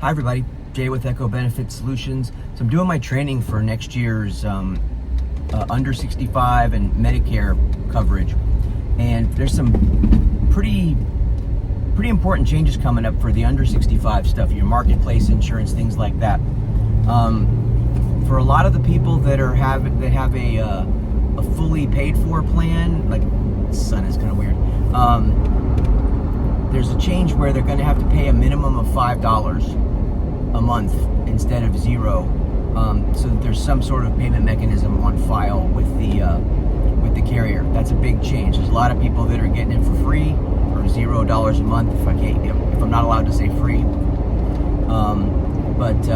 Hi everybody, Jay with Echo Benefit Solutions. So I'm doing my training for next year's under 65 and Medicare coverage, and there's some pretty important changes coming up for the under 65 stuff, your marketplace insurance, things like that. For a lot of the people that have a fully paid for plan, like the sun is kind of weird. There's a change where they're going to have to pay a minimum of $5 a month instead of $0, so that there's some sort of payment mechanism on file with the carrier. That's a big change. There's a lot of people that are getting it for free or $0 a month. If I'm not allowed to say free, but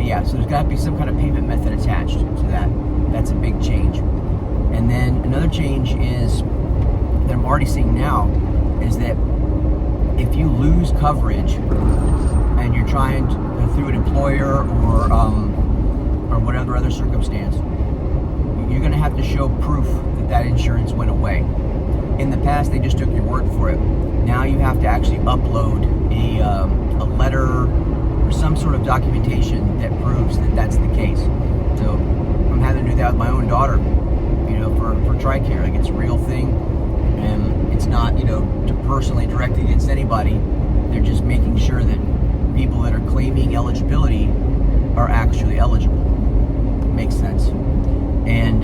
yeah. So there's got to be some kind of payment method attached to that. That's a big change. And then another change is that I'm already seeing now is that if you lose coverage and you're trying to, through an employer or whatever other circumstance, you're going to have to show proof that insurance went away. In the past, they just took your word for it. Now you have to actually upload a letter or some sort of documentation that proves that that's the case. So I'm having to do that with my own daughter, for TRICARE. Like, it's a real thing, and it's not, to personally direct it against anybody. They're just making sure that people that are claiming eligibility are actually eligible. Makes sense. And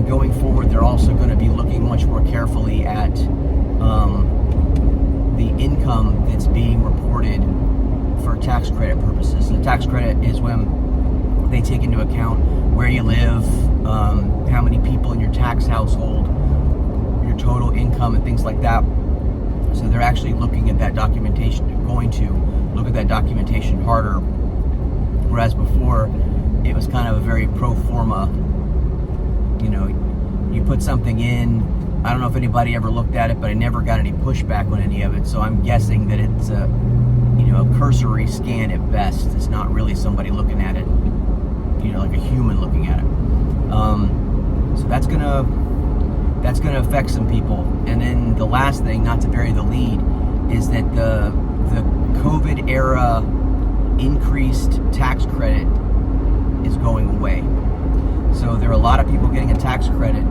going forward, they're also going to be looking much more carefully at the income that's being reported for tax credit purposes. The tax credit is when they take into account where you live, how many people in your tax household, your total income, and things like that. So they're actually looking at that documentation. They're going to look at that documentation harder, whereas before it was kind of a very pro forma. You put something in. I don't know if anybody ever looked at it, but I never got any pushback on any of it. So I'm guessing that it's a cursory scan at best. It's not really somebody looking at it, like a human looking at it. So that's gonna affect some people. And then the last thing, not to bury the lead, is that the COVID era increased tax credit is going away. So there are a lot of people getting a tax credit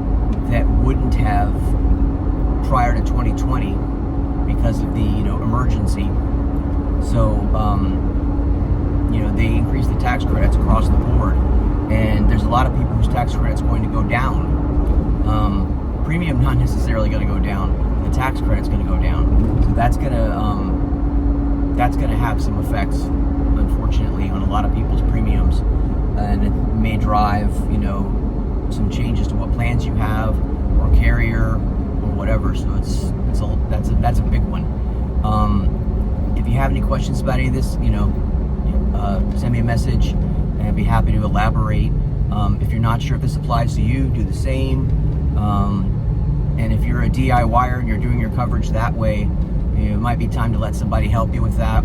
that wouldn't have prior to 2020 because of the emergency. So they increased the tax credits across the board, and there's a lot of people whose tax credit's going to go down. Premium not necessarily going to go down. The tax credit's going to go down. So that's going to have some effects, unfortunately, on a lot of people's premiums, and it may drive some changes to what plans you have or carrier or whatever. So that's a big one. If you have any questions about any of this, send me a message, and I'd be happy to elaborate. If you're not sure if this applies to you, do the same. And if you're a DIYer and you're doing your coverage that way, it might be time to let somebody help you with that.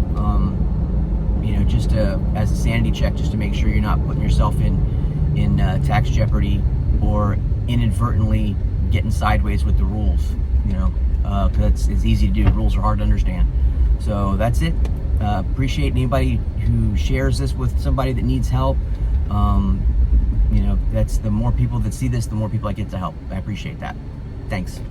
Just as a sanity check, just to make sure you're not putting yourself in tax jeopardy or inadvertently getting sideways with the rules. Because it's easy to do. Rules are hard to understand. So that's it. Appreciate anybody who shares this with somebody that needs help. That's the more people that see this, the more people I get to help. I appreciate that. Thanks.